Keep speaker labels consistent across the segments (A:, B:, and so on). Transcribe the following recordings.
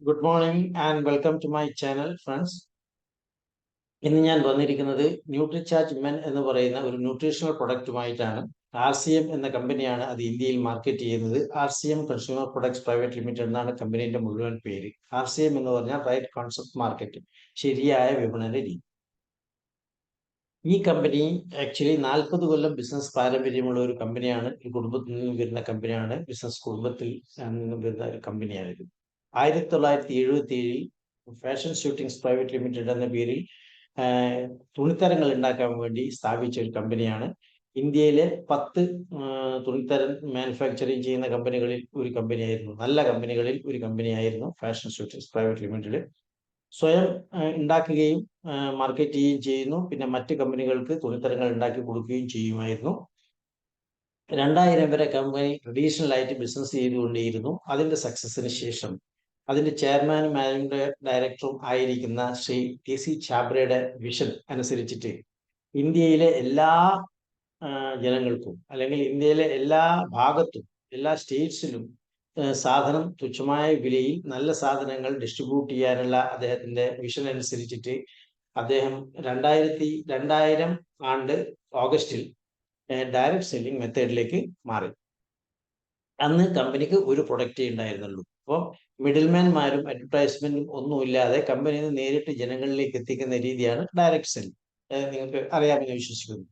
A: Good morning and welcome to my channel friends. ഇന്ന് ഞാൻ വന്നിരിക്കുന്നത് ന്യൂട്രിചാർജ് മെൻ എന്ന് പറയുന്ന ഒരു ന്യൂട്രീഷണൽ പ്രൊഡക്റ്റുമായിട്ടാണ്. RCM എന്ന കമ്പനിയാണ് അത് ഇന്ത്യയിൽ മാർക്കറ്റ് ചെയ്യുന്നത്. RCM consumer products private limited എന്നാണ് കമ്പനിയുടെ മുഴുവൻ പേര്. RCM എന്ന് പറഞ്ഞാൽ റൈറ്റ് കോൺസെപ്റ്റ് മാർക്കറ്റ്, ശരിയായ വിപണന രീതി. ഈ കമ്പനി ആക്ച്വലി 40 കൊല്ലം ബിസിനസ് പാരമ്പര്യമുള്ള ഒരു കമ്പനിയാണ്. ഈ കുടുംബത്തിൽ നിന്ന് വരുന്ന കമ്പനിയാണ്, ബിസിനസ് കുടുംബത്തിൽ നിന്ന് വരുന്ന ഒരു കമ്പനിയാണിത്. 1977 ഫാഷൻ ഷൂട്ടിങ്സ് പ്രൈവറ്റ് ലിമിറ്റഡ് എന്ന പേരിൽ തുണിത്തരങ്ങൾ ഉണ്ടാക്കാൻ വേണ്ടി സ്ഥാപിച്ച ഒരു കമ്പനിയാണ്. ഇന്ത്യയിലെ 10 തുണിത്തരം മാനുഫാക്ചറിങ് ചെയ്യുന്ന കമ്പനികളിൽ ഒരു കമ്പനിയായിരുന്നു, നല്ല കമ്പനികളിൽ ഒരു കമ്പനിയായിരുന്നു ഫാഷൻ ഷൂട്ടിങ്സ് പ്രൈവറ്റ് ലിമിറ്റഡ്. സ്വയം ഉണ്ടാക്കുകയും മാർക്കറ്റ് ചെയ്യുകയും ചെയ്യുന്നു. പിന്നെ മറ്റ് കമ്പനികൾക്ക് തുണിത്തരങ്ങൾ ഉണ്ടാക്കി കൊടുക്കുകയും ചെയ്യുമായിരുന്നു. 2000 വരെ കമ്പനി ട്രഡീഷണൽ ആയിട്ട് ബിസിനസ് ചെയ്തുകൊണ്ടേയിരുന്നു. അതിന്റെ സക്സസിന് ശേഷം അതിന്റെ ചെയർമാനും മാനേജിംഗ് ഡയറക്ടറും ആയിരിക്കുന്ന ശ്രീ TC ഛാബ്രയുടെ വിഷൻ അനുസരിച്ചിട്ട് ഇന്ത്യയിലെ എല്ലാ ജനങ്ങൾക്കും, അല്ലെങ്കിൽ ഇന്ത്യയിലെ എല്ലാ ഭാഗത്തും, എല്ലാ സ്റ്റേറ്റ്സിലും സാധനം തുച്ഛമായ വിലയിൽ നല്ല സാധനങ്ങൾ ഡിസ്ട്രിബ്യൂട്ട് ചെയ്യാനുള്ള അദ്ദേഹത്തിന്റെ വിഷൻ അനുസരിച്ചിട്ട് അദ്ദേഹം 2000 ആണ്ട് ഓഗസ്റ്റിൽ ഡയറക്റ്റ് സെല്ലിംഗ് മെത്തേഡിലേക്ക് മാറി. അന്ന് കമ്പനിക്ക് ഒരു പ്രൊഡക്റ്റേ ഉണ്ടായിരുന്നുള്ളൂ. അപ്പോൾ മിഡിൽമാൻമാരും അഡ്വർടൈസ്മെന്റും ഒന്നുമില്ലാതെ കമ്പനിയിൽ നിന്ന് നേരിട്ട് ജനങ്ങളിലേക്ക് എത്തിക്കുന്ന രീതിയാണ് ഡയറക്റ്റ് സെല്ലിംഗ്. നിങ്ങൾക്ക് അറിയാമെന്ന് വിശ്വസിക്കുന്നു.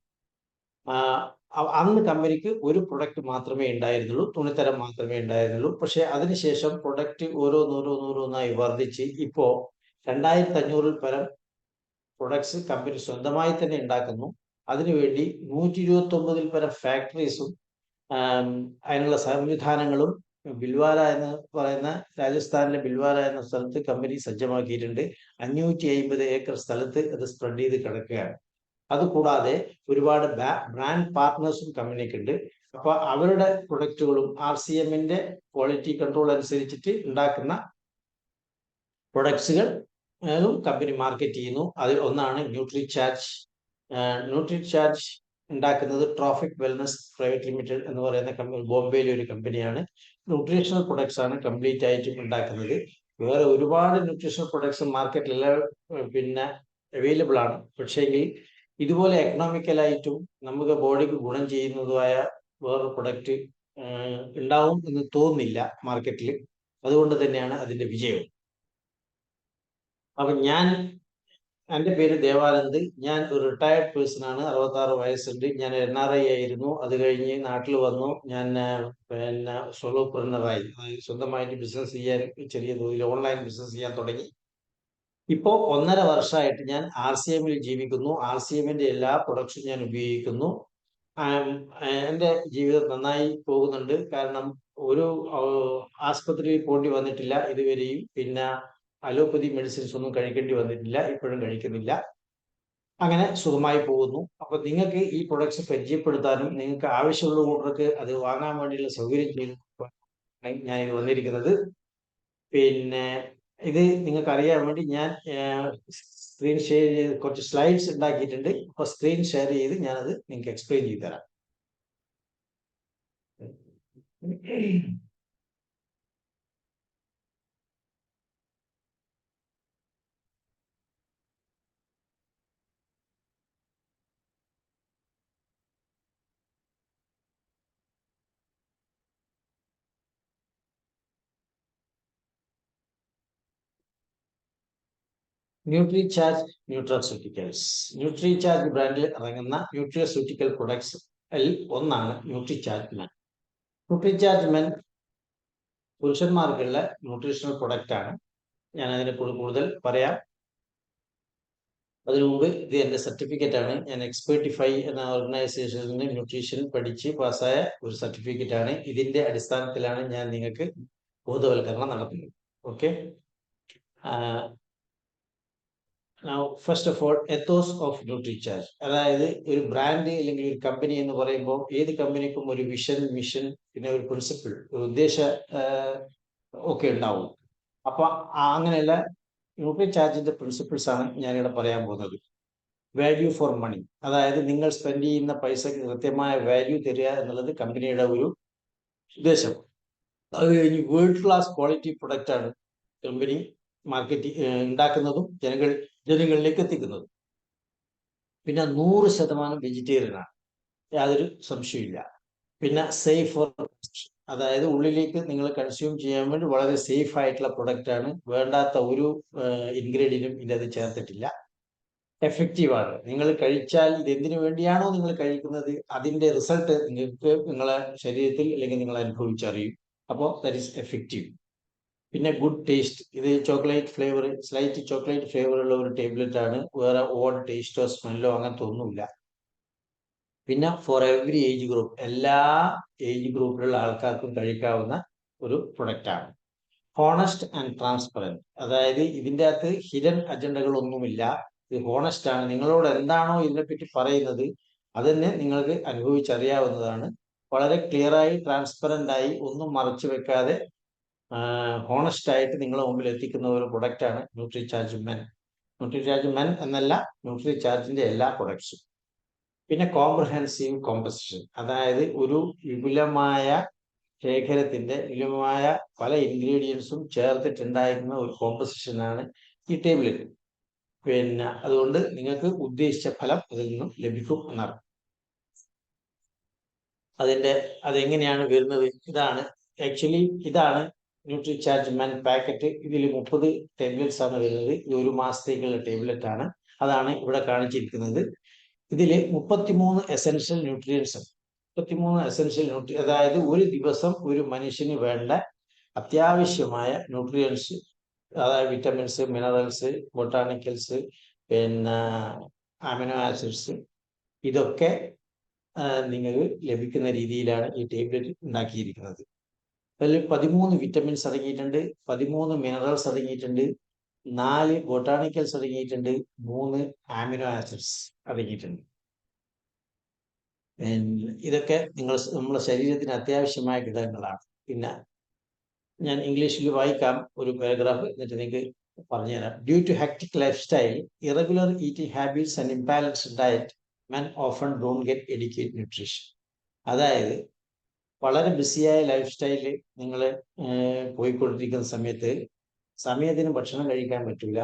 A: അന്ന് കമ്പനിക്ക് ഒരു പ്രൊഡക്റ്റ് മാത്രമേ ഉണ്ടായിരുന്നുള്ളൂ, തുണിത്തരം മാത്രമേ ഉണ്ടായിരുന്നുള്ളൂ. പക്ഷെ അതിനുശേഷം പ്രൊഡക്റ്റ് ഓരോന്നോരോന്നായി വർദ്ധിച്ച് ഇപ്പോ 2500-ൽ പരം പ്രൊഡക്ട്സ് കമ്പനി സ്വന്തമായി തന്നെ ഉണ്ടാക്കുന്നു. അതിനുവേണ്ടി 129-ൽ പരം ഫാക്ടറീസും അതിനുള്ള സംവിധാനങ്ങളും ബിൽവാര എന്ന് പറയുന്ന രാജസ്ഥാനിലെ ബിൽവാര എന്ന സ്ഥലത്ത് കമ്പനി സജ്ജമാക്കിയിട്ടുണ്ട്. 550 ഏക്കർ സ്ഥലത്ത് അത് സ്പ്രെഡ് ചെയ്ത് കിടക്കുകയാണ്. അതുകൂടാതെ ഒരുപാട് ബ്രാൻഡ് പാർട്ട്നേഴ്സും കമ്പനിക്കുണ്ട്. അപ്പൊ അവരുടെ പ്രൊഡക്റ്റുകളും RCMന്റെ ക്വാളിറ്റി കൺട്രോൾ അനുസരിച്ചിട്ട് ഉണ്ടാക്കുന്ന പ്രൊഡക്ട്സുകൾ കമ്പനി മാർക്കറ്റ് ചെയ്യുന്നു. അതിൽ ഒന്നാണ് ന്യൂട്രിചാർജ്. ന്യൂട്രിചാർജ് ഉണ്ടാക്കുന്നത് ട്രോഫിക് വെൽനസ് പ്രൈവറ്റ് ലിമിറ്റഡ് എന്ന് പറയുന്ന കമ്പനി, ബോംബെയിലെ ഒരു കമ്പനിയാണ്. ന്യൂട്രീഷണൽ പ്രൊഡക്ട്സ് ആണ് കംപ്ലീറ്റ് ആയിട്ടും ഉണ്ടാക്കുന്നത്. വേറെ ഒരുപാട് ന്യൂട്രീഷണൽ പ്രൊഡക്ട്സ് മാർക്കറ്റിൽ പിന്നെ അവൈലബിൾ ആണ്. പക്ഷേങ്കിൽ ഇതുപോലെ എക്കണോമിക്കലായിട്ടും നമുക്ക് ബോഡിക്ക് ഗുണം ചെയ്യുന്നതുമായ വേറൊരു പ്രൊഡക്റ്റ് ഉണ്ടാവും എന്ന് തോന്നുന്നില്ല മാർക്കറ്റിൽ. അതുകൊണ്ട് തന്നെയാണ് അതിന്റെ വിജയം. അപ്പൊ എൻ്റെ പേര് ദേവാനന്ദ്. ഞാൻ ഒരു റിട്ടയർഡ് പേഴ്സൺ ആണ്. 66 വയസ്സുണ്ട്. ഞാൻ NRI ആയിരുന്നു. അത് കഴിഞ്ഞ് നാട്ടിൽ വന്നു. ഞാൻ പിന്നെ സോളോപ്രനറായി, സ്വന്തമായിട്ട് ബിസിനസ് ചെയ്യാൻ, ചെറിയ തോതിൽ ഓൺലൈൻ ബിസിനസ് ചെയ്യാൻ തുടങ്ങി. ഇപ്പോൾ 1.5 വർഷമായിട്ട് ഞാൻ RCMൽ ജീവിക്കുന്നു. RCMന്റെ എല്ലാ പ്രൊഡക്ട്സും ഞാൻ ഉപയോഗിക്കുന്നു. എൻ്റെ ജീവിതം നന്നായി പോകുന്നുണ്ട്. കാരണം ഒരു ആസ്പത്രിയിൽ പോണ്ടി വന്നിട്ടില്ല ഇതുവരെയും. പിന്നെ അലോപ്പതി മെഡിസിൻസ് ഒന്നും കഴിക്കേണ്ടി വന്നിട്ടില്ല, ഇപ്പോഴും കഴിക്കുന്നില്ല. അങ്ങനെ സുഖമായി പോകുന്നു. അപ്പൊ നിങ്ങൾക്ക് ഈ പ്രൊഡക്ട്സ് പരിചയപ്പെടുത്താനും നിങ്ങൾക്ക് ആവശ്യമുള്ള കൂട്ടർക്ക് അത് വാങ്ങാൻ വേണ്ടിയുള്ള സൗകര്യം ചെയ്തു ഞാൻ ഇത് വന്നിരിക്കുന്നത്. പിന്നെ ഇത് നിങ്ങൾക്ക് അറിയാൻ വേണ്ടി ഞാൻ സ്ക്രീൻ ഷെയർ ചെയ്ത് കുറച്ച് സ്ലൈഡ്സ് ഉണ്ടാക്കിയിട്ടുണ്ട്. അപ്പൊ സ്ക്രീൻ ഷെയർ ചെയ്ത് ഞാനത് നിങ്ങൾക്ക് എക്സ്പ്ലെയിൻ ചെയ്തു തരാം. Nutricharge nutraceuticals. ന്യൂട്രിചാർജ് ബ്രാൻഡിൽ ഇറങ്ങുന്ന ന്യൂട്രിസ്യൂട്ടിക്കൽ പ്രൊഡക്ട്സ് ഒന്നാണ് ന്യൂട്രിചാർജ് മെൻ. ന്യൂട്രിചാർജ് മെൻ പുരുഷന്മാർക്കുള്ള ന്യൂട്രീഷണൽ പ്രൊഡക്റ്റ് ആണ്. ഞാൻ അതിനെ കൂടുതൽ പറയാം. അതിനു മുമ്പ് ഇത് എൻ്റെ സർട്ടിഫിക്കറ്റ് ആണ്. ഞാൻ എക്സ്പേർട്ടിഫൈ എന്ന ഓർഗനൈസേഷനിൽ നിന്ന് ന്യൂട്രീഷൻ പഠിച്ച് പാസ്സായ ഒരു സർട്ടിഫിക്കറ്റ് ആണ്. ഇതിന്റെ അടിസ്ഥാനത്തിലാണ് ഞാൻ നിങ്ങൾക്ക് ബോധവൽക്കരണം നടത്തുന്നത്. Okay. First of all, ethos of Nutricharge. അതായത് ഒരു ബ്രാൻഡ് അല്ലെങ്കിൽ ഒരു കമ്പനി എന്ന് പറയുമ്പോൾ ഏത് കമ്പനിക്കും ഒരു വിഷൻ, മിഷൻ, പിന്നെ ഒരു പ്രിൻസിപ്പിൾ, ഒരു ഉദ്ദേശ ഒക്കെ ഉണ്ടാവും. അപ്പൊ അങ്ങനെയുള്ള ന്യൂട്രിചാർജിന്റെ പ്രിൻസിപ്പിൾസ് ആണ് ഞാനിവിടെ പറയാൻ പോകുന്നത്. വാല്യൂ ഫോർ മണി, അതായത് നിങ്ങൾ സ്പെൻഡ് ചെയ്യുന്ന പൈസക്ക് കൃത്യമായ വാല്യൂ തരിക എന്നുള്ളത് കമ്പനിയുടെ ഒരു ഉദ്ദേശം. അത് കഴിഞ്ഞ് വേൾഡ് ക്ലാസ് ക്വാളിറ്റി പ്രൊഡക്റ്റ് ആണ് കമ്പനി ഉണ്ടാക്കുന്നതും ജനങ്ങളിലേക്ക് എത്തിക്കുന്നതും. പിന്നെ 100% വെജിറ്റേറിയനാണ്, യാതൊരു സംശയമില്ല. പിന്നെ സേഫ് ഫോർ കൺസംഷൻ, അതായത് ഉള്ളിലേക്ക് നിങ്ങൾ കൺസ്യൂം ചെയ്യാൻ വേണ്ടി വളരെ സേഫ് ആയിട്ടുള്ള പ്രൊഡക്റ്റ് ആണ്. വേണ്ടാത്ത ഒരു ഇൻഗ്രീഡിയൻറ്റും ഇതിനകത്ത് ചേർത്തിട്ടില്ല. എഫക്റ്റീവ് ആണ്. നിങ്ങൾ കഴിച്ചാൽ ഇത് എന്തിനു വേണ്ടിയാണോ നിങ്ങൾ കഴിക്കുന്നത് അതിന്റെ റിസൾട്ട് നിങ്ങൾക്ക് നിങ്ങളെ ശരീരത്തിൽ അല്ലെങ്കിൽ നിങ്ങൾ അനുഭവിച്ചറിയും. അപ്പോൾ ദാറ്റ് ഈസ് എഫക്റ്റീവ്. പിന്നെ ഗുഡ് ടേസ്റ്റ്, ഇത് chocolate flavour, slight chocolate flavour ഉള്ള ഒരു ടേബ്ലറ്റ് ആണ്. വേറെ ഓഡ് ടേസ്റ്റോ സ്മെല്ലോ അങ്ങനത്തെ ഒന്നുമില്ല. പിന്നെ ഫോർ എവറി ഏജ് ഗ്രൂപ്പ്, എല്ലാ ഏജ് ഗ്രൂപ്പിലുള്ള ആൾക്കാർക്കും കഴിക്കാവുന്ന ഒരു പ്രൊഡക്റ്റ് ആണ്. ഹോണസ്റ്റ് ആൻഡ് ട്രാൻസ്പെറൻറ്റ്, അതായത് ഇതിൻ്റെ അകത്ത് ഹിഡൻ അജണ്ടകളൊന്നുമില്ല. ഇത് ഹോണസ്റ്റ് ആണ്. നിങ്ങളോട് എന്താണോ ഇതിനെപ്പറ്റി പറയുന്നത് അത് തന്നെ നിങ്ങൾക്ക് അനുഭവിച്ചറിയാവുന്നതാണ്. വളരെ ക്ലിയറായി ട്രാൻസ്പെറൻ്റ് ആയി ഒന്നും മറച്ചു വെക്കാതെ ഹോണസ്റ്റ് ആയിട്ട് നിങ്ങളുടെ മുമ്പിൽ എത്തിക്കുന്ന ഒരു പ്രൊഡക്റ്റാണ് ന്യൂട്രിചാർജ് മെൻ. ന്യൂട്രിചാർജ് മെൻ എന്നല്ല, ന്യൂട്രിചാർജിന്റെ എല്ലാ പ്രൊഡക്ട്സും. പിന്നെ കോംപ്രഹെൻസീവ് കോമ്പസിഷൻ, അതായത് ഒരു വിപുലമായ ശേഖരത്തിന്റെ വിപുലമായ പല ഇൻഗ്രീഡിയൻസും ചേർത്തിട്ടുണ്ടായിരുന്ന ഒരു കോമ്പസിഷനാണ് ഈ ടേബ്ലറ്റ്. പിന്നെ അതുകൊണ്ട് നിങ്ങൾക്ക് ഉദ്ദേശിച്ച ഫലം അതിൽ നിന്നും ലഭിക്കും എന്നർത്ഥം. അതെങ്ങനെയാണ് വരുന്നത്? ഇതാണ് ന്യൂട്രിചാർജ് മെൻ പാക്കറ്റ്. ഇതിൽ 30 ടാബ്ലറ്റ്സ് ആണ് വരുന്നത്. ഇത് 1 മാസത്തേക്കുള്ള ടാബ്ലറ്റ് ആണ്. അതാണ് ഇവിടെ കാണിച്ചിരിക്കുന്നത്. ഇതിൽ 33 എസെൻഷ്യൽ ന്യൂട്രിയൻസ്, 33 എസെൻഷ്യൽ അതായത് ഒരു ദിവസം ഒരു മനുഷ്യന് വേണ്ട അത്യാവശ്യമായ ന്യൂട്രിയൻസ്, അതായത് വിറ്റമിൻസ്, മിനറൽസ്, ബൊട്ടാണിക്കൽസ്, പിന്നെ അമിനോ ആസിഡ്സ്, ഇതൊക്കെ നിങ്ങൾക്ക് ലഭിക്കുന്ന രീതിയിലാണ് ഈ ടേബ്ലറ്റ് ഉണ്ടാക്കിയിരിക്കുന്നത്. അതിൽ 13 വിറ്റമിൻസ് അടങ്ങിയിട്ടുണ്ട്, 13 മിനറൽസ് അടങ്ങിയിട്ടുണ്ട്, 4 ബൊട്ടാണിക്കൽസ് അടങ്ങിയിട്ടുണ്ട്, 3 ആമിനോ ആസിഡ്സ് അടങ്ങിയിട്ടുണ്ട്. ഇതൊക്കെ നമ്മുടെ ശരീരത്തിന് അത്യാവശ്യമായ ഘടകങ്ങളാണ്. പിന്നെ ഞാൻ ഇംഗ്ലീഷിൽ വായിക്കാം ഒരു പാരഗ്രാഫ്, എന്നിട്ട് നിങ്ങൾക്ക് പറഞ്ഞുതരാം. Due to hectic life style, irregular eating habits and imbalanced diet, men often don't get educate nutrition. അതായത് വളരെ ബിസിയായ ലൈഫ് സ്റ്റൈലിൽ നിങ്ങൾ പോയിക്കൊണ്ടിരിക്കുന്ന സമയത്ത് സമയത്തിന് ഭക്ഷണം കഴിക്കാൻ പറ്റില്ല,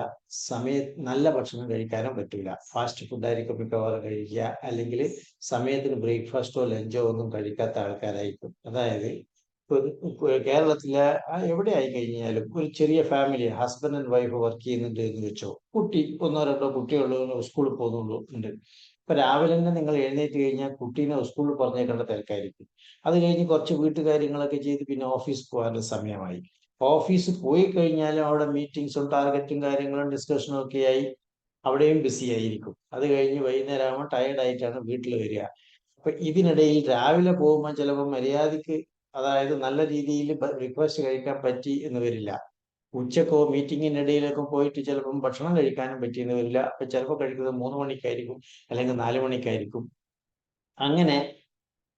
A: നല്ല ഭക്ഷണം കഴിക്കാനും പറ്റില്ല. ഫാസ്റ്റ് ഫുഡായിരിക്കും മിക്കവാറും കഴിക്കുക, അല്ലെങ്കിൽ സമയത്തിന് ബ്രേക്ക്ഫാസ്റ്റോ ലഞ്ചോ ഒന്നും കഴിക്കാത്ത ആൾക്കാരായിരിക്കും. അതായത് കേരളത്തിലെ എവിടെ ആയി കഴിഞ്ഞാലും ഒരു ചെറിയ family, husband and wife work ചെയ്യുന്നുണ്ട് എന്ന് വെച്ചോ, കുട്ടി 1-2 കുട്ടികൾ സ്കൂളിൽ പോകുന്നുള്ളൂ ഉണ്ട്. ഇപ്പൊ രാവിലെ തന്നെ നിങ്ങൾ എഴുന്നേറ്റ് കഴിഞ്ഞാൽ കുട്ടീനെ സ്കൂളിൽ പറഞ്ഞേക്കേണ്ട തിരക്കായിരിക്കും. അത് കഴിഞ്ഞ് കുറച്ച് വീട്ടുകാര്യങ്ങളൊക്കെ ചെയ്ത് പിന്നെ ഓഫീസിൽ പോകാനുള്ള സമയമായി. ഓഫീസിൽ പോയി കഴിഞ്ഞാലും അവിടെ മീറ്റിംഗ്സും ടാർഗറ്റും കാര്യങ്ങളും ഡിസ്കഷനും ഒക്കെ ആയി അവിടെയും ബിസി ആയിരിക്കും. അത് കഴിഞ്ഞ് വൈകുന്നേരം ആകുമ്പോൾ ടയർഡായിട്ടാണ് വീട്ടിൽ വരിക. അപ്പൊ ഇതിനിടയിൽ രാവിലെ പോകുമ്പോൾ ചിലപ്പോൾ മര്യാദക്ക്, അതായത് നല്ല രീതിയിൽ ബ്രേക്ക്ഫാസ്റ്റ് കഴിക്കാൻ പറ്റി എന്ന് വരില്ല. ഉച്ചക്കോ മീറ്റിങ്ങിനിടയിലൊക്കെ പോയിട്ട് ചിലപ്പം ഭക്ഷണം കഴിക്കാനും പറ്റിയെന്ന് വരില്ല. അപ്പൊ ചിലപ്പോൾ കഴിക്കുന്നത് 3 മണിക്കായിരിക്കും, അല്ലെങ്കിൽ 4 മണിക്കായിരിക്കും. അങ്ങനെ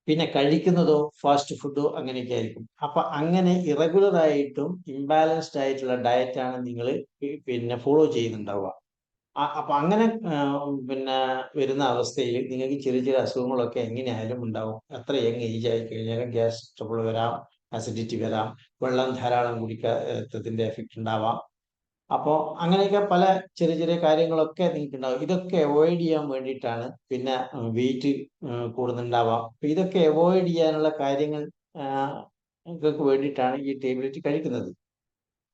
A: പിന്നെ കഴിക്കുന്നതോ ഫാസ്റ്റ് ഫുഡോ അങ്ങനെയൊക്കെ ആയിരിക്കും. അപ്പൊ അങ്ങനെ ഇറഗുലർ ആയിട്ടും ഇംബാലൻസ്ഡ് ആയിട്ടുള്ള ഡയറ്റാണ് നിങ്ങൾ പിന്നെ ഫോളോ ചെയ്യുന്നുണ്ടാവുക. അപ്പൊ അങ്ങനെ പിന്നെ വരുന്ന അവസ്ഥയിൽ നിങ്ങൾക്ക് ചെറിയ ചെറിയ അസുഖങ്ങളൊക്കെ എങ്ങനെയായാലും ഉണ്ടാവും. എത്ര യങ് ഏജ് ആയി കഴിഞ്ഞാലും ഗ്യാസ് ട്രബിൾ വരാം, അസിഡിറ്റി വരാം, വെള്ളം ധാരാളം കുടിക്കാത്തതിന്റെ എഫക്റ്റ് ഉണ്ടാവാം. അപ്പോൾ അങ്ങനെയൊക്കെ പല ചെറിയ ചെറിയ കാര്യങ്ങളൊക്കെ നിങ്ങൾക്ക് ഉണ്ടാവും. ഇതൊക്കെ അവോയ്ഡ് ചെയ്യാൻ വേണ്ടിയിട്ടാണ്. പിന്നെ വെയിറ്റ് കൂടുന്നുണ്ടാവാം. അപ്പൊ ഇതൊക്കെ അവോയ്ഡ് ചെയ്യാനുള്ള കാര്യങ്ങൾ നിങ്ങൾക്ക് വേണ്ടിയിട്ടാണ് ഈ ടേബ്ലറ്റ് കഴിക്കുന്നത്.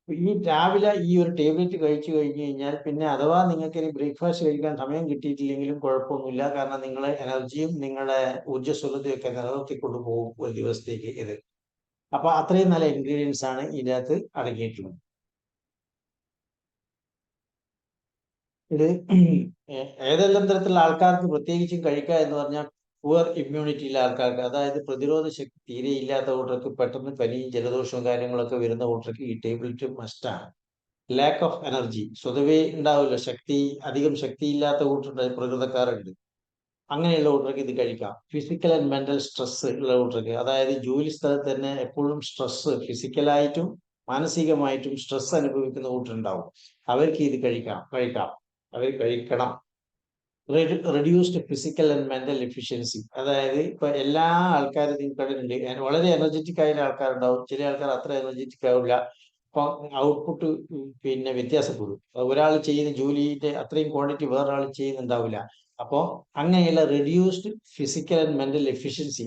A: ഈ രാവിലെ ഈ ഒരു ടേബ്ലറ്റ് കഴിച്ചു കഴിഞ്ഞു കഴിഞ്ഞാൽ പിന്നെ അഥവാ നിങ്ങൾക്ക് ഇനി ബ്രേക്ക്ഫാസ്റ്റ് കഴിക്കാൻ സമയം കിട്ടിയിട്ടില്ലെങ്കിലും കുഴപ്പമൊന്നുമില്ല. കാരണം നിങ്ങളെ എനർജിയും നിങ്ങളുടെ ഊർജ്ജസ്വലതയും ഒക്കെ നിലനിർത്തിക്കൊണ്ട് പോകും ഒരു ദിവസത്തേക്ക് ഇത്. അപ്പൊ അത്രയും നല്ല ഇൻഗ്രീഡിയൻസ് ആണ് ഇതിനകത്ത് അടങ്ങിയിട്ടുള്ളത്. ഇത് ഏതെല്ലാം തരത്തിലുള്ള ആൾക്കാർക്ക് പ്രത്യേകിച്ചും കഴിക്കുക എന്ന് പറഞ്ഞാൽ, പുവർ ഇമ്മ്യൂണിറ്റി ഉള്ള ആൾക്കാർക്ക്, അതായത് പ്രതിരോധ ശക്തി തീരെ ഇല്ലാത്ത കൂട്ടർക്ക്, പെട്ടെന്ന് പനിയും ജലദോഷവും കാര്യങ്ങളൊക്കെ വരുന്ന കൂട്ടർക്ക് ഈ ടേബ്ലറ്റ് മസ്റ്റാണ്. ലാക്ക് ഓഫ് എനർജി സ്വതവേ ഉണ്ടാവില്ല, അധികം ശക്തിയില്ലാത്ത കൂട്ടരുണ്ട്, പ്രകൃതക്കാരുണ്ട്. അങ്ങനെയുള്ള കൂട്ടർക്ക് ഇത് കഴിക്കാം. ഫിസിക്കൽ ആൻഡ് മെന്റൽ സ്ട്രെസ് ഉള്ള കൂട്ടർക്ക്, അതായത് ജോലി സ്ഥലത്ത് തന്നെ എപ്പോഴും സ്ട്രെസ്, ഫിസിക്കലായിട്ടും മാനസികമായിട്ടും സ്ട്രെസ് അനുഭവിക്കുന്ന കൂട്ടരുണ്ടാവും. അവർക്ക് ഇത് കഴിക്കാം, അവർ കഴിക്കണം. Reduced physical and mental efficiency, അതായത് ഇപ്പൊ എല്ലാ ആൾക്കാരും കണ്ടിട്ടുണ്ട്, വളരെ എനർജറ്റിക് ആയ ആൾക്കാരുണ്ടാവും, ചില ആൾക്കാർ അത്ര എനർജറ്റിക് ആവില്ല. അപ്പോൾ ഔട്ട്പുട്ട് പിന്നെ വ്യത്യാസപ്പെടും. ഒരാൾ ചെയ്യുന്ന ജോലിയുടെ അത്രയും ക്വാണ്ടിറ്റി വേറൊരാൾ ചെയ്യുന്നുണ്ടാവില്ല. അപ്പോൾ അങ്ങനെയുള്ള reduced physical and mental efficiency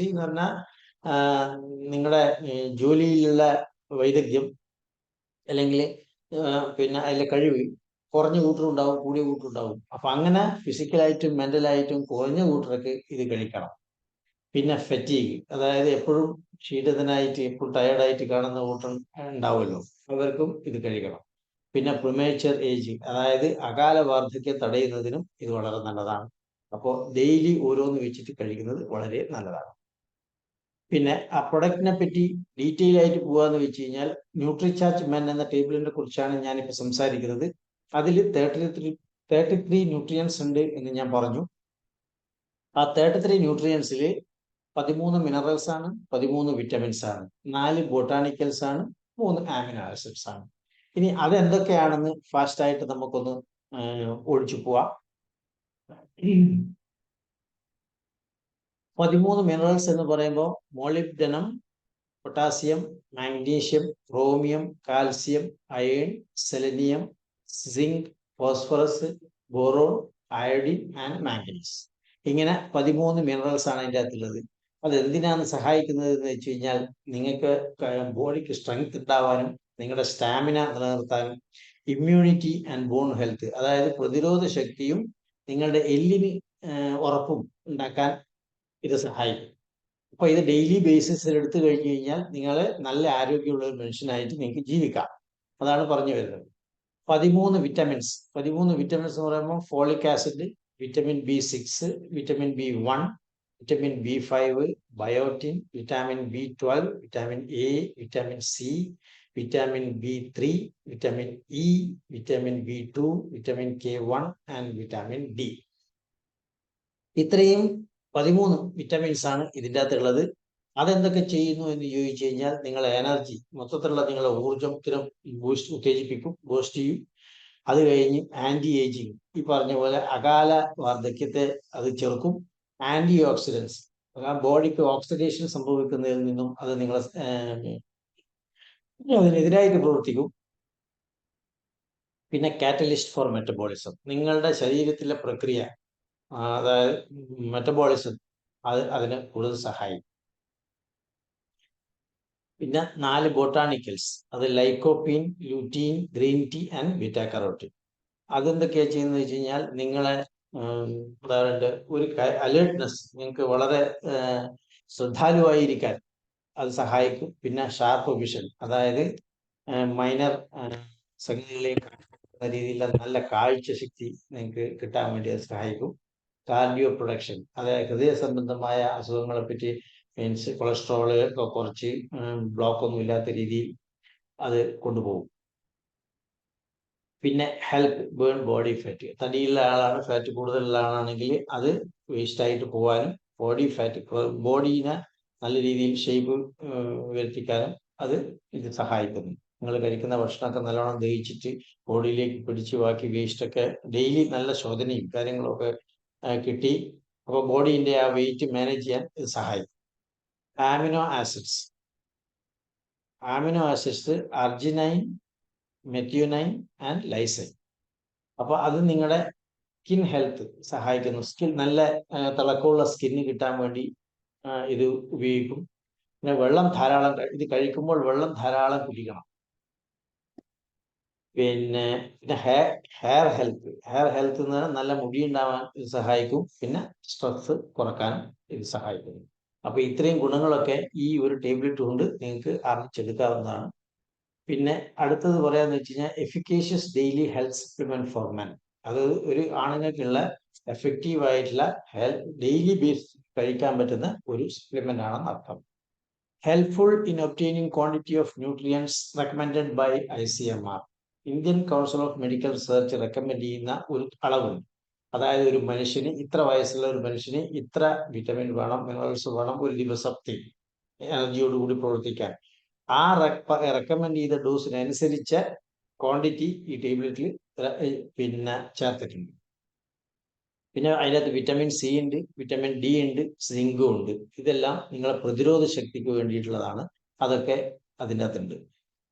A: എന്ന് പറഞ്ഞാൽ നിങ്ങളുടെ ജോലിയിലുള്ള വൈദഗ്ധ്യം അല്ലെങ്കിൽ പിന്നെ അതിലെ കഴിവ് കുറഞ്ഞ കൂട്ടറുണ്ടാവും, കൂടിയ കൂട്ടറുണ്ടാവും. അപ്പൊ അങ്ങനെ ഫിസിക്കലായിട്ടും മെന്റലായിട്ടും കുറഞ്ഞ കൂട്ടർക്ക് ഇത് കഴിക്കണം. പിന്നെ ഫെറ്റീഗ്, അതായത് എപ്പോഴും ക്ഷീണിതനായിട്ട് എപ്പോഴും ടയർഡായിട്ട് കാണുന്ന കൂട്ടം ഉണ്ടാവുമല്ലോ, അവർക്കും ഇത് കഴിക്കണം. പിന്നെ പ്രിമേച്ചർ ഏജിങ്, അതായത് അകാല വാർദ്ധക്യം തടയുന്നതിനും ഇത് വളരെ നല്ലതാണ്. അപ്പോൾ ഡെയിലി ഓരോന്ന് വെച്ചിട്ട് കഴിക്കുന്നത് വളരെ നല്ലതാണ്. പിന്നെ ആ പ്രൊഡക്റ്റിനെ പറ്റി ഡീറ്റെയിൽ ആയിട്ട് പോകാന്ന് വെച്ച് കഴിഞ്ഞാൽ ന്യൂട്രിചാർജ് മെൻ എന്ന ടേബിളിനെ കുറിച്ചാണ് ഞാനിപ്പോൾ സംസാരിക്കുന്നത്. അതിൽ 33 ന്യൂട്രിയൻസ് ഉണ്ട് എന്ന് ഞാൻ പറഞ്ഞു. ആ 33 ന്യൂട്രിയൻസിൽ 13 മിനറൽസ് ആണ്, 13 വിറ്റമിൻസ് ആണ്, 4 ബൊട്ടാണിക്കൽസ് ആണ്, 3 ആമിനോ ആസിഡ്സ് ആണ്. ഇനി അതെന്തൊക്കെയാണെന്ന് ഫാസ്റ്റ് ആയിട്ട് നമുക്കൊന്ന് ഒഴിച്ചു പോവാം. 13 മിനറൽസ് എന്ന് പറയുമ്പോൾ molybdenum, potassium, magnesium, chromium, calcium, iron, selenium, zinc, phosphorus, boron, iodine and manganese. ഇങ്ങനെ 13 മിനറൽസ് ആണ് അതിൻ്റെ അകത്തുള്ളത്. അത് എന്തിനാണ് സഹായിക്കുന്നത് എന്ന് വെച്ച് കഴിഞ്ഞാൽ നിങ്ങൾക്ക് ബോഡിക്ക് സ്ട്രെങ്ത് ഉണ്ടാവാനും നിങ്ങളുടെ സ്റ്റാമിന നിലനിർത്താനും ഇമ്മ്യൂണിറ്റി ആൻഡ് ബോൺ ഹെൽത്ത്, അതായത് പ്രതിരോധ ശക്തിയും നിങ്ങളുടെ എല്ലിന് ഉറപ്പും ഉണ്ടാക്കാൻ ഇത് സഹായിക്കും. അപ്പൊ ഇത് ഡെയിലി ബേസിസിൽ എടുത്തു കഴിഞ്ഞു കഴിഞ്ഞാൽ നിങ്ങൾ നല്ല ആരോഗ്യമുള്ള ഒരു മനുഷ്യനായിട്ട് നിങ്ങൾക്ക് ജീവിക്കാം. അതാണ് പറഞ്ഞു വരുന്നത്. 13 വിറ്റമിൻസ് എന്ന് പറയുമ്പോൾ folic acid, vitamin B6, vitamin B1, vitamin B5, biotin, vitamin B12, vitamin A, vitamin C, vitamin B3, vitamin E, vitamin B2, vitamin K1 and vitamin D. ഇത്രയും 13 വിറ്റമിൻസ് ആണ് ഇതിൻ്റെ അകത്തുള്ളത്. അതെന്തൊക്കെ ചെയ്യുന്നു എന്ന് ചോദിച്ചു കഴിഞ്ഞാൽ നിങ്ങളെ എനർജി, മൊത്തത്തിലുള്ള നിങ്ങളുടെ ഊർജ്ജത്തിനും ബൂസ്റ്റ് ചെയ്യും. അത് കഴിഞ്ഞ് ആന്റി ഏജിങ്, ഈ പറഞ്ഞ പോലെ അകാല വാർദ്ധക്യത്തെ അത് ചെറുക്കും. ആന്റി ഓക്സിഡൻസ്, ബോഡിക്ക് ഓക്സിഡേഷൻ സംഭവിക്കുന്നതിൽ നിന്നും അത് നിങ്ങളെ അതിനെതിരായിട്ട് പ്രവർത്തിക്കും. പിന്നെ കാറ്റലിസ്റ്റ് ഫോർ മെറ്റബോളിസം, നിങ്ങളുടെ ശരീരത്തിലെ പ്രക്രിയ, അതായത് മെറ്റബോളിസം, അതിന് കൂടുതൽ സഹായിക്കും. പിന്നെ 4 ബൊട്ടാണിക്കൽസ്, അത് lycopene, lutein, green tea and beta carotene. അതെന്തൊക്കെയാണ് ചെയ്യുന്നത് വെച്ച് കഴിഞ്ഞാൽ നിങ്ങളെ ഉദാഹരണ ഒരു അലേർട്ട്നെസ്, നിങ്ങൾക്ക് വളരെ ശ്രദ്ധാലുവായിരിക്കാൻ അത് സഹായിക്കും. പിന്നെ ഷാർപ്പ് വിഷൻ, അതായത് മൈനർ സംഗതികളിലേക്ക് രീതിയിലുള്ള നല്ല കാഴ്ച ശക്തി നിങ്ങൾക്ക് കിട്ടാൻ വേണ്ടി അത് സഹായിക്കും. കാർഡിയോ പ്രൊഡക്ഷൻ, അതായത് ഹൃദയ സംബന്ധമായ അസുഖങ്ങളെ പറ്റി, മീൻസ് കൊളസ്ട്രോള് ഒക്കെ കുറച്ച് ബ്ലോക്ക് ഒന്നും ഇല്ലാത്ത രീതിയിൽ അത് കൊണ്ടുപോകും. പിന്നെ ഹെൽപ്പ് ബേൺ ബോഡി ഫാറ്റ്, തടിയുള്ള ആളാണ്, ഫാറ്റ് കൂടുതലുള്ള ആളാണെങ്കിൽ അത് വേസ്റ്റ് ആയിട്ട് പോകാനും ബോഡി ഫാറ്റ്, ബോഡീനെ നല്ല രീതിയിൽ ഷേപ്പ് വരുത്തിക്കാനും അത് ഇത് സഹായിക്കുന്നു. നിങ്ങൾ കഴിക്കുന്ന ഭക്ഷണമൊക്കെ നല്ലോണം ദഹിച്ചിട്ട് ബോഡിയിലേക്ക് പിടിച്ച് ബാക്കി വേസ്റ്റൊക്കെ ഡെയിലി നല്ല ശോധനയും കാര്യങ്ങളൊക്കെ കിട്ടി. അപ്പോൾ ബോഡീൻ്റെ ആ വെയിറ്റ് മാനേജ് ചെയ്യാൻ ഇത് സഹായിക്കും. Amino acids arginine, methionine and lysine. അപ്പോൾ അത് നിങ്ങളുടെ സ്കിൻ ഹെൽത്ത് സഹായിക്കുന്നു. സ്കിൻ നല്ല തിളക്കമുള്ള സ്കിന്ന് കിട്ടാൻ വേണ്ടി ഇത് ഉപയോഗിക്കും. പിന്നെ വെള്ളം ധാരാളം, ഇത് കഴിക്കുമ്പോൾ വെള്ളം ധാരാളം കുടിക്കണം. പിന്നെ ഹെയർ ഹെൽത്ത് എന്ന് പറഞ്ഞാൽ നല്ല മുടി ഉണ്ടാവാൻ ഇത് സഹായിക്കും. പിന്നെ സ്ട്രെസ് കുറക്കാനും ഇത് സഹായിക്കുന്നു. അപ്പൊ ഇത്രയും ഗുണങ്ങളൊക്കെ ഈ ഒരു ടേബ്ലറ്റ് കൊണ്ട് നിങ്ങൾക്ക് അറിയിച്ചെടുക്കാവുന്നതാണ്. പിന്നെ അടുത്തത് പറയാന്ന് വെച്ച് കഴിഞ്ഞാൽ efficacious daily health supplement for men. അത് ഒരു ആണുങ്ങൾക്കുള്ള എഫക്റ്റീവ് ആയിട്ടുള്ള ഡെയിലി ബേസ് കഴിക്കാൻ പറ്റുന്ന ഒരു സപ്ലിമെന്റ് ആണെന്ന് അർത്ഥം. Helpful in obtaining quantity of nutrients recommended by ICMR. Indian council of medical research recommend ചെയ്യുന്ന ഒരു അളവുണ്ട്. അതായത് ഒരു മനുഷ്യന്, ഇത്ര വയസ്സുള്ള ഒരു മനുഷ്യന് ഇത്ര വിറ്റമിൻ വേണം, മിനറൽസ് വേണം ഒരു ദിവസത്തെ എനർജിയോടുകൂടി പ്രവർത്തിക്കാൻ. ആ റെക്കമെൻഡ് ചെയ്ത ഡോസിനനുസരിച്ച ക്വാണ്ടിറ്റി ഈ ടേബ്ലറ്റിൽ പിന്നെ ചേർത്തിട്ടുണ്ട്. പിന്നെ അതിനകത്ത് വിറ്റമിൻ C ഉണ്ട്, വിറ്റമിൻ D ഉണ്ട്, സിങ്കും ഉണ്ട്. ഇതെല്ലാം നിങ്ങളെ പ്രതിരോധ ശക്തിക്ക് വേണ്ടിയിട്ടുള്ളതാണ്. അതൊക്കെ അതിൻ്റെ അകത്തുണ്ട്.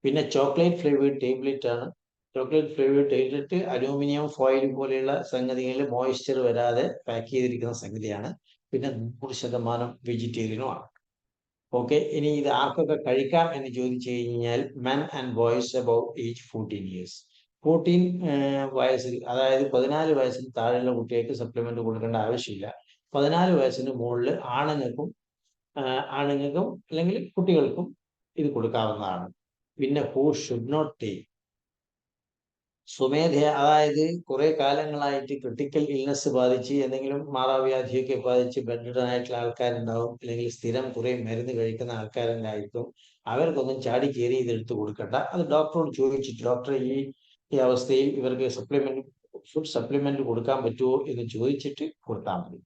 A: പിന്നെ ചോക്ലേറ്റ് ഫ്ലേവേർഡ് ടേബ്ലറ്റ് ആണ്. ചോക്ലേറ്റ് ഫ്ലേവേർഡ് ടേബ്ലറ്റ് അലൂമിനിയം ഫോയിൽ പോലെയുള്ള സംഗതികളിൽ മോയ്സ്ചർ വരാതെ പാക്ക് ചെയ്തിരിക്കുന്ന സംഗതിയാണ്. പിന്നെ 100% വെജിറ്റേറിയനുമാണ്. ഓക്കെ, ഇനി ഇത് ആർക്കൊക്കെ കഴിക്കാം എന്ന് ചോദിച്ചു കഴിഞ്ഞാൽ men and boys about age 14 years. 14 വയസ്സിൽ, അതായത് 14 വയസ്സിന് താഴെയുള്ള കുട്ടികൾക്ക് സപ്ലിമെന്റ് കൊടുക്കേണ്ട ആവശ്യമില്ല. 14 വയസ്സിന് മുകളിൽ ആണുങ്ങൾക്കും അല്ലെങ്കിൽ കുട്ടികൾക്കും ഇത് കൊടുക്കാവുന്നതാണ്. പിന്നെ ഹൂ ഷുഡ് നോട്ട് ടേക്ക്, സ്വമേധയാ, അതായത് കുറെ കാലങ്ങളായിട്ട് ക്രിട്ടിക്കൽ ഇൽനെസ് ബാധിച്ച് എന്തെങ്കിലും മാറാവ്യാധിയൊക്കെ ബാധിച്ച് ബെഡ്രിഡൻ ആയിട്ടുള്ള ആൾക്കാരുണ്ടാവും, അല്ലെങ്കിൽ സ്ഥിരം കുറെ മരുന്ന് കഴിക്കുന്ന ആൾക്കാരുണ്ടായിരിക്കും. അവർക്കൊന്നും ചാടി കയറി ഇതെടുത്ത് കൊടുക്കണ്ട. അത് ഡോക്ടറോട് ചോദിച്ചിട്ട്, ഡോക്ടർ ഈ അവസ്ഥയിൽ ഇവർക്ക് ഫുഡ് സപ്ലിമെന്റ് കൊടുക്കാൻ പറ്റുമോ എന്ന് ചോദിച്ചിട്ട് കൊടുത്താൽ മതി.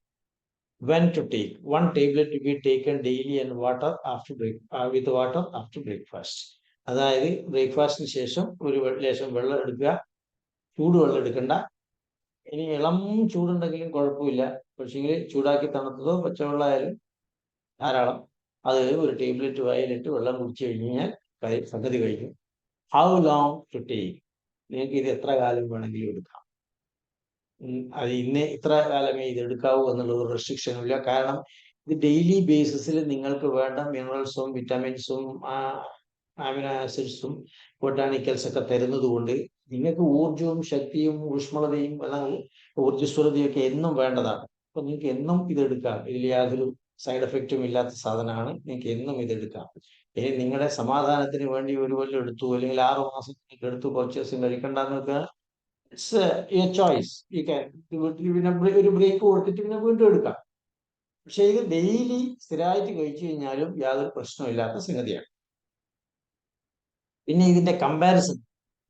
A: When to take? One tablet to be taken daily and with water after breakfast. അതായത് ബ്രേക്ക്ഫാസ്റ്റിന് ശേഷം ഒരു ലേശം വെള്ളം എടുക്കുക. ചൂടുവെള്ളം എടുക്കണ്ട. ഇനി ഇളം ചൂടുണ്ടെങ്കിലും കുഴപ്പമില്ല, പക്ഷെങ്കിൽ ചൂടാക്കി തണുത്തതോ പച്ചവെള്ളമായാലും ധാരാളം. അത് ഒരു ടേബ്ലറ്റ് വായിലിട്ട് വെള്ളം കുടിച്ചു കഴിഞ്ഞാൽ സംഗതി കഴിഞ്ഞു. How long to take? നിങ്ങൾക്ക് ഇത് എത്ര കാലം വേണമെങ്കിലും എടുക്കാം. അത് ഇത്ര കാലമേ ഇത് എടുക്കാവൂ എന്നുള്ള ഒരു റെസ്ട്രിക്ഷനും ഇല്ല. കാരണം ഇത് ഡെയിലി ബേസിസിൽ നിങ്ങൾക്ക് വേണ്ട മിനറൽസും വിറ്റാമിൻസും അമിനോ ആസിഡ്സും ബൊട്ടാണിക്കൽസ് ഒക്കെ തരുന്നത് കൊണ്ട് നിങ്ങൾക്ക് ഊർജവും ശക്തിയും ഊഷ്മളതയും ഊർജ്ജസ്വലതയും ഒക്കെ എന്നും വേണ്ടതാണ്. അപ്പൊ നിങ്ങൾക്ക് എന്നും ഇത് എടുക്കാം. ഇതിൽ യാതൊരു സൈഡ് എഫക്റ്റും ഇല്ലാത്ത സാധനമാണ്. നിങ്ങൾക്ക് എന്നും ഇത് എടുക്കാം. ഇനി നിങ്ങളുടെ സമാധാനത്തിന് വേണ്ടി ഒരു കൊല്ലം എടുത്തു, അല്ലെങ്കിൽ 6 മാസം എടുത്തു കുറച്ച് ദിവസം കഴിക്കണ്ടെന്ന് വെക്കുക, it's A choice. You can പിന്നെ ഒരു ബ്രേക്ക് കൊടുത്തിട്ട് പിന്നെ വീണ്ടും എടുക്കാം. പക്ഷെ ഇത് ഡെയിലി സ്ഥിരമായിട്ട് കഴിച്ചു കഴിഞ്ഞാലും യാതൊരു പ്രശ്നമില്ലാത്ത സംഗതിയാണ്. പിന്നെ ഇതിന്റെ കമ്പാരിസൺ,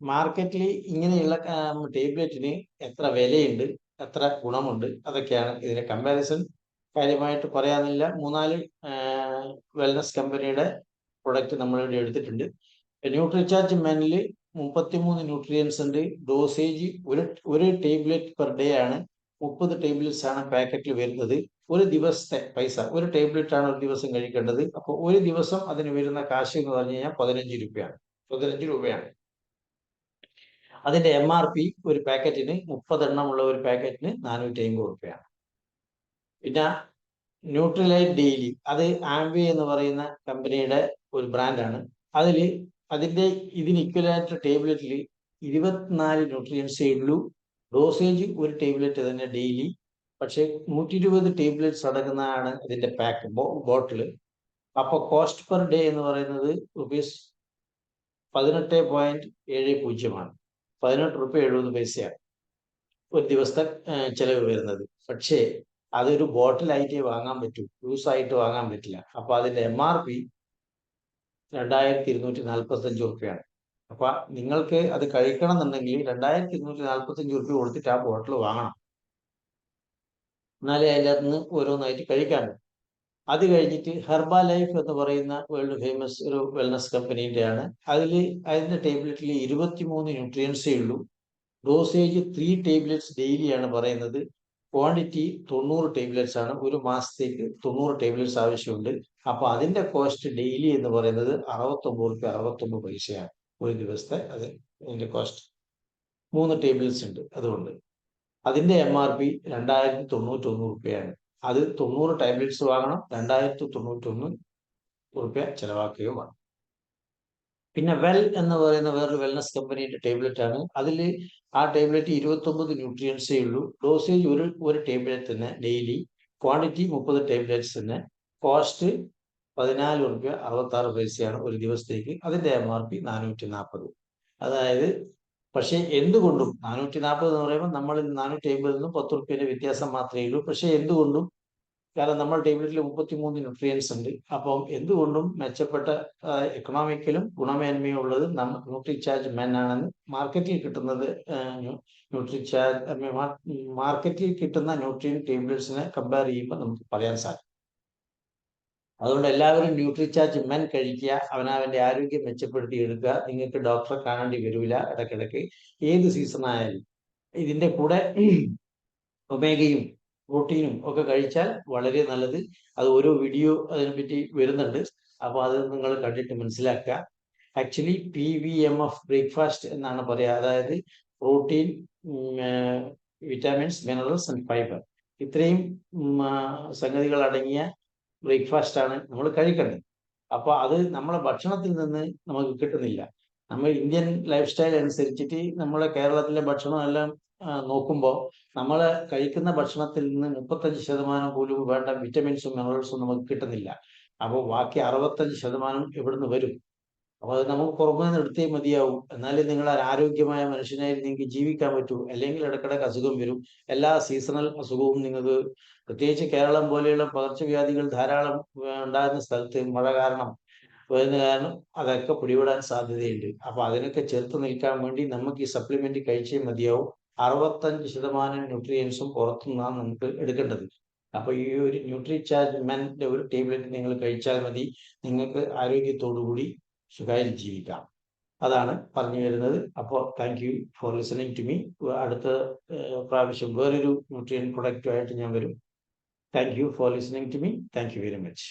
A: മാർക്കറ്റിൽ ഇങ്ങനെയുള്ള ടേബ്ലറ്റിന് എത്ര വിലയുണ്ട്, എത്ര ഗുണമുണ്ട്, അതൊക്കെയാണ് ഇതിന്റെ കമ്പാരിസൺ. കാര്യമായിട്ട് പറയാനില്ല. 3-4 വെൽനസ് കമ്പനിയുടെ പ്രൊഡക്റ്റ് നമ്മളിവിടെ എടുത്തിട്ടുണ്ട്. ന്യൂട്രിചാർജ് മെനിൽ 33 ന്യൂട്രിയൻസ് ഉണ്ട്. ഡോസേജ് ഒരു ടേബ്ലറ്റ് പെർ ഡേ ആണ്. 30 ടേബ്ലറ്റ്സ് ആണ് പാക്കറ്റിൽ വരുന്നത്. ഒരു ദിവസത്തെ പൈസ, ഒരു ടേബ്ലറ്റ് ആണ് ഒരു ദിവസം കഴിക്കേണ്ടത്. അപ്പോൾ ഒരു ദിവസം അതിന് വരുന്ന കാശ് എന്ന് പറഞ്ഞു കഴിഞ്ഞാൽ 15 രൂപയാണ്. അതിന്റെ MRP ഒരു പാക്കറ്റിന് 30 എണ്ണമുള്ള ഒരു പാക്കറ്റിന് 450 രൂപയാണ്. പിന്നെ ന്യൂട്രിലൈറ്റ് ഡെയിലി, അത് ആംബി എന്ന് പറയുന്ന കമ്പനിയുടെ ഒരു ബ്രാൻഡാണ്. ഇതിന് ഇക്വലായിട്ട് ടേബ്ലറ്റിൽ 24 ന്യൂട്രിയൻസേ ഉള്ളൂ. ഡോസേജ് ഒരു ടേബ്ലറ്റ് തന്നെ ഡെയിലി. പക്ഷെ 120 ടേബ്ലറ്റ്സ് അടങ്ങുന്നതാണ് ഇതിന്റെ ബോട്ടിൽ. അപ്പൊ കോസ്റ്റ് പെർ ഡേ എന്ന് പറയുന്നത് റുപ്പീസ് 18.70 18.70 ഒരു ദിവസത്തെ ചെലവ് വരുന്നത്. പക്ഷേ അതൊരു ബോട്ടിലായിട്ടേ വാങ്ങാൻ പറ്റൂ, ജ്യൂസായിട്ട് വാങ്ങാൻ പറ്റില്ല. അപ്പൊ അതിന്റെ MRP 2245 രൂപയാണ്. അപ്പൊ നിങ്ങൾക്ക് അത് കഴിക്കണം എന്നുണ്ടെങ്കിൽ 2245 രൂപ കൊടുത്തിട്ട് ആ ബോട്ടിൽ വാങ്ങണം. എന്നാലേ അതിൻ്റെ അകത്ത് നിന്ന് ഓരോന്നായിട്ട് കഴിക്കാൻ പറ്റും. അത് കഴിഞ്ഞിട്ട് ഹെർബ ലൈഫ് എന്ന് പറയുന്ന വേൾഡ് ഫേമസ് ഒരു വെൽനസ് കമ്പനീന്റെ ആണ്. അതിന്റെ ടേബ്ലറ്റിൽ 23 ന്യൂട്രിയൻസേ ഉള്ളൂ. ഡോസേജ് 3 ടേബ്ലറ്റ്സ് ഡെയിലി ആണ് പറയുന്നത്. ക്വാണ്ടിറ്റി 90 ടേബ്ലറ്റ്സ് ആണ്. ഒരു മാസത്തേക്ക് 90 ടേബ്ലറ്റ്സ് ആവശ്യമുണ്ട്. അപ്പൊ അതിന്റെ കോസ്റ്റ് ഡെയിലി എന്ന് പറയുന്നത് 69 പൈസയാണ് ഒരു ദിവസത്തെ. അതിന്റെ കോസ്റ്റ് 3 ടേബ്ലറ്റ്സ് ഉണ്ട്. അതുകൊണ്ട് അതിന്റെ MRP 2091 രൂപയാണ്. അത് 90 ടാബ്ലറ്റ്സ് വാങ്ങണം, 2091 രൂപ ചെലവാക്കുകയും വേണം. പിന്നെ വെൽ എന്ന് പറയുന്ന വേറൊരു വെൽനസ് കമ്പനിയുടെ ടേബ്ലറ്റ് ആണ്. ആ ടേബ്ലറ്റ് 29 ന്യൂട്രിയൻസേ ഉള്ളൂ. ഡോസേജ് ഒരു ടേബ്ലറ്റ് തന്നെ ഡെയിലി. ക്വാണ്ടിറ്റി 30 ടേബ്ലറ്റ്സ് തന്നെ. കോസ്റ്റ് 14 രൂപ 66 പൈസയാണ് ഒരു ദിവസത്തേക്ക്. അതിന്റെ MRP 440. അതായത് പക്ഷെ എന്തുകൊണ്ടും 440 എന്ന് പറയുമ്പോൾ നമ്മൾ 450 നിന്നും 10 രൂപയുടെ വ്യത്യാസം മാത്രമേ ഉള്ളൂ. പക്ഷെ എന്തുകൊണ്ടും, കാരണം നമ്മൾ ടേബ്ലറ്റിൽ 33 ന്യൂട്രിയൻസ് ഉണ്ട്. അപ്പം എന്തുകൊണ്ടും മെച്ചപ്പെട്ട എക്കണോമിക്കലും ഗുണമേന്മയും ഉള്ളത് ന്യൂട്രിചാർജ് മെൻ ആണെന്ന് മാർക്കറ്റിൽ കിട്ടുന്ന ന്യൂട്രിയൻ ടേബ്ലറ്റ്സിനെ കമ്പയർ ചെയ്യുമ്പോൾ നമുക്ക് പറയാൻ സാധിക്കും. അതുകൊണ്ട് എല്ലാവരും ന്യൂട്രിചാർജ് മെൻ കഴിക്കുക. അവനവന്റെ ആരോഗ്യം മെച്ചപ്പെടുത്തി എടുക്കുക. നിങ്ങൾക്ക് ഡോക്ടറെ കാണേണ്ടി വരില്ല ഇടയ്ക്കിടയ്ക്ക്. ഏത് സീസൺ ആയാലും ഇതിന്റെ കൂടെ ഒമേഗയും പ്രോട്ടീനും ഒക്കെ കഴിച്ചാൽ വളരെ നല്ലത്. അത് ഓരോ വീഡിയോ അതിനെപ്പറ്റി വരുന്നുണ്ട്. അപ്പോൾ അത് നിങ്ങൾ കണ്ടിട്ട് മനസ്സിലാക്കുക. ആക്ച്വലി PVMF ബ്രേക്ക്ഫാസ്റ്റ് എന്നാണ് പറയുക. അതായത് protein, vitamins, minerals and fibre, ഇത്രയും സംഗതികൾ അടങ്ങിയ ബ്രേക്ക്ഫാസ്റ്റ് ആണ് നമ്മൾ കഴിക്കേണ്ടത്. അപ്പോൾ അത് നമ്മളെ ഭക്ഷണത്തിൽ നിന്ന് നമുക്ക് കിട്ടുന്നില്ല. നമ്മൾ ഇന്ത്യൻ ലൈഫ് സ്റ്റൈൽ അനുസരിച്ചിട്ട് നമ്മളെ കേരളത്തിലെ ഭക്ഷണം എല്ലാം നോക്കുമ്പോൾ നമ്മൾ കഴിക്കുന്ന ഭക്ഷണത്തിൽ നിന്ന് 35% പോലും വേണ്ട വിറ്റമിൻസും മിനറൽസും നമുക്ക് കിട്ടുന്നില്ല. അപ്പോൾ ബാക്കി 65% എവിടുന്ന് വരും? അപ്പോൾ അത് നമുക്ക് പുറമേ നിന്ന് എടുത്തേ മതിയാവും. എന്നാലേ നിങ്ങൾ ഒരു ആരോഗ്യമായ മനുഷ്യനായി നിങ്ങൾക്ക് ജീവിക്കാൻ പറ്റൂ. അല്ലെങ്കിൽ ഇടക്കിടക്ക് അസുഖം വരും. എല്ലാ സീസണൽ അസുഖവും നിങ്ങൾക്ക്, പ്രത്യേകിച്ച് കേരളം പോലെയുള്ള പകർച്ചവ്യാധികൾ ധാരാളം ഉണ്ടാകുന്ന സ്ഥലത്ത് മഴ കാരണം വരുന്ന കാരണം അതൊക്കെ പിടിപെടാൻ സാധ്യതയുണ്ട്. അപ്പോൾ അതിനൊക്കെ ചെറുത്ത് നിൽക്കാൻ വേണ്ടി നമുക്ക് ഈ സപ്ലിമെന്റ് കഴിച്ചേ മതിയാവും. 65% ന്യൂട്രിയൻസും പുറത്തുനിന്നാണ് നമുക്ക് എടുക്കേണ്ടത്. അപ്പോൾ ഈ ഒരു ന്യൂട്രിചാർജ് മെന്റെ ഒരു ടേബ്ലറ്റ് നിങ്ങൾ കഴിച്ചാൽ മതി. നിങ്ങൾക്ക് ആരോഗ്യത്തോടു കൂടി സുഖമായി ജീവിക്കാം. അതാണ് പറഞ്ഞു വരുന്നത്. അപ്പോൾ thank you for listening to me. അടുത്ത പ്രാവശ്യം വേറൊരു ന്യൂട്രിയൻ പ്രൊഡക്റ്റുമായിട്ട് ഞാൻ വരും. Thank you for listening to me. Thank you very much.